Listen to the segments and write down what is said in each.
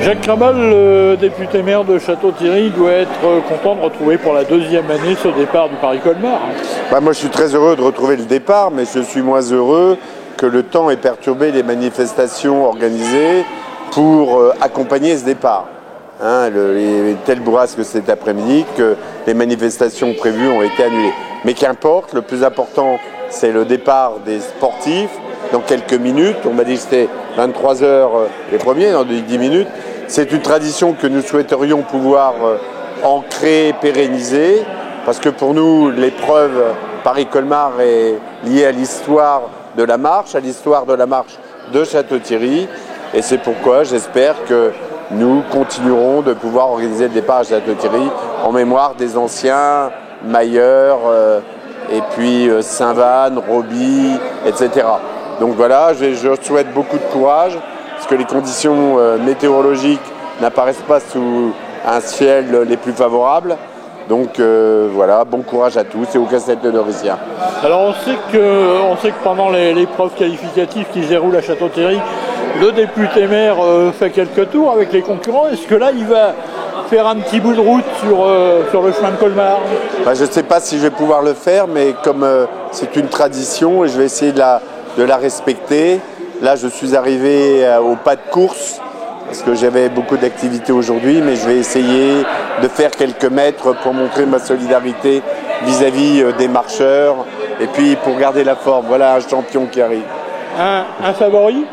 Jacques Krabal, le député maire de Château-Thierry, doit être content de retrouver pour la deuxième année ce départ du Paris-Colmar. Moi je suis très heureux de retrouver le départ, mais je suis moins heureux que le temps ait perturbé les manifestations organisées pour accompagner ce départ. Il y a telle bourrasque cet après-midi que les manifestations prévues ont été annulées. Mais qu'importe, le plus important c'est le départ des sportifs dans quelques minutes. On m'a dit que c'était 23h les premiers, dans 10 minutes. C'est une tradition que nous souhaiterions pouvoir ancrer, pérenniser, parce que pour nous, l'épreuve Paris-Colmar est liée à l'histoire de la marche, de Château-Thierry. Et c'est pourquoi j'espère que nous continuerons de pouvoir organiser le départ à Château-Thierry en mémoire des anciens Mailleur, et puis Saint-Vanne, Roby, etc. Donc voilà, je souhaite beaucoup de courage, parce que les conditions météorologiques n'apparaissent pas sous un ciel les plus favorables. Donc voilà, bon courage à tous et au Castel de Nourricien. Alors on sait que pendant l'épreuve qualificative qui se déroule à Château-Thierry, le député maire fait quelques tours avec les concurrents. Est-ce que là il va faire un petit bout de route sur le chemin de Colmar? Je ne sais pas si je vais pouvoir le faire, mais comme c'est une tradition, je vais essayer de la respecter. Là je suis arrivé au pas de course, parce que j'avais beaucoup d'activités aujourd'hui, mais je vais essayer de faire quelques mètres pour montrer ma solidarité vis-à-vis des marcheurs et puis pour garder la forme. Voilà un champion qui arrive. Un favori?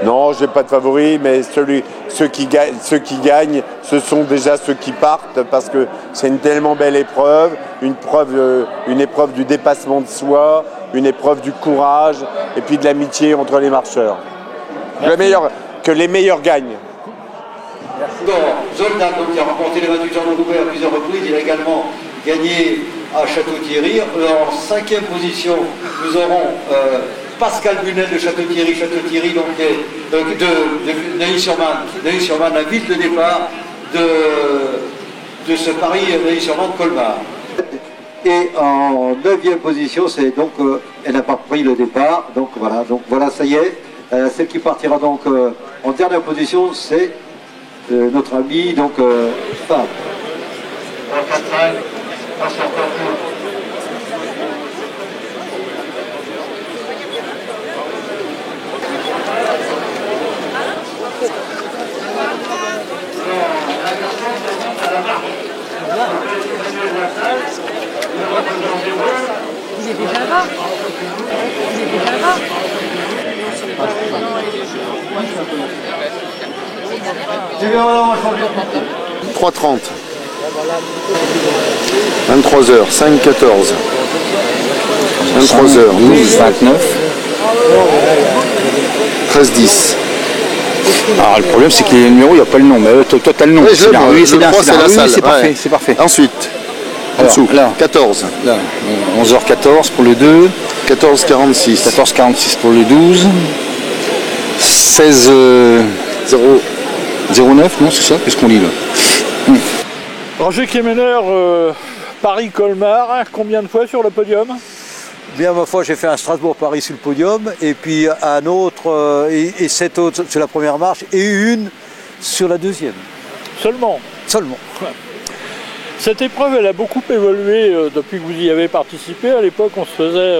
Non, je n'ai pas de favori, mais ceux qui gagnent, ce sont déjà ceux qui partent, parce que c'est une tellement belle épreuve, une épreuve du dépassement de soi, une épreuve du courage et puis de l'amitié entre les marcheurs. Que les meilleurs gagnent. Zoltan, qui a remporté les 28 ans de Roubaix à plusieurs reprises, il a également gagné à Château-Thierry. En 5e position, nous aurons Pascal Bunel de Château-Thierry, donc de Neuilly-sur-Marne, la ville de départ de ce Paris Neuilly-sur-Marne Colmar. Et en 9e position, c'est donc elle n'a pas pris le départ, donc voilà, ça y est. Celle qui partira donc en dernière position, c'est notre ami, donc, Fab. Vous êtes déjà là. 3h30. 23h, 5h14. 23h, 12, 29. 13h10. Alors le problème c'est que les numéros, il n'y a pas le nom, mais toi tu as le nom. Oui, c'est bien, c'est parfait, c'est parfait. Ensuite, en alors, dessous, là, 14. Là, 11h14 pour le 2. 14h46. 14h46 pour le 12. 16... 09, non c'est ça? Qu'est-ce qu'on lit là? Roger Kemener, Paris-Colmar, combien de fois sur le podium? Bien, ma foi, j'ai fait un Strasbourg-Paris sur le podium, et puis un autre, et 7 autres sur la première marche, et une sur la deuxième. Seulement? Seulement. Cette épreuve, elle a beaucoup évolué depuis que vous y avez participé. À l'époque, on se faisait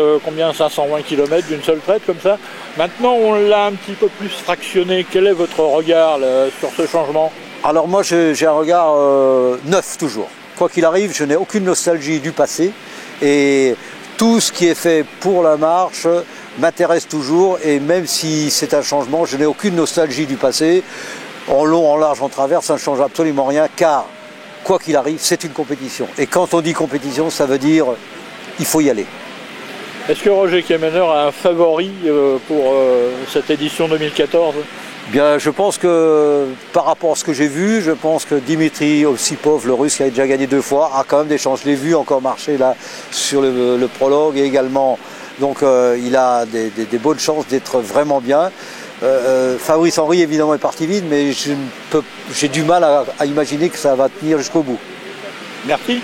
520 km d'une seule traite comme ça. Maintenant, on l'a un petit peu plus fractionné. Quel est votre regard là, sur ce changement? Alors moi, j'ai un regard neuf toujours. Quoi qu'il arrive, je n'ai aucune nostalgie du passé. Et tout ce qui est fait pour la marche m'intéresse toujours. Et même si c'est un changement, je n'ai aucune nostalgie du passé. En long, en large, en travers, ça ne change absolument rien, car quoi qu'il arrive, c'est une compétition. Et quand on dit compétition, ça veut dire il faut y aller. Est-ce que Roger Kemener a un favori pour cette édition 2014? Bien, je pense que par rapport à ce que j'ai vu, je pense que Dimitri Osipov, le russe qui a déjà gagné 2 fois, a quand même des chances. Je l'ai vu encore marcher là sur le prologue et également. Donc il a des bonnes chances d'être vraiment bien. Fabrice Henry évidemment est parti vite, mais j'ai du mal à imaginer que ça va tenir jusqu'au bout. Merci.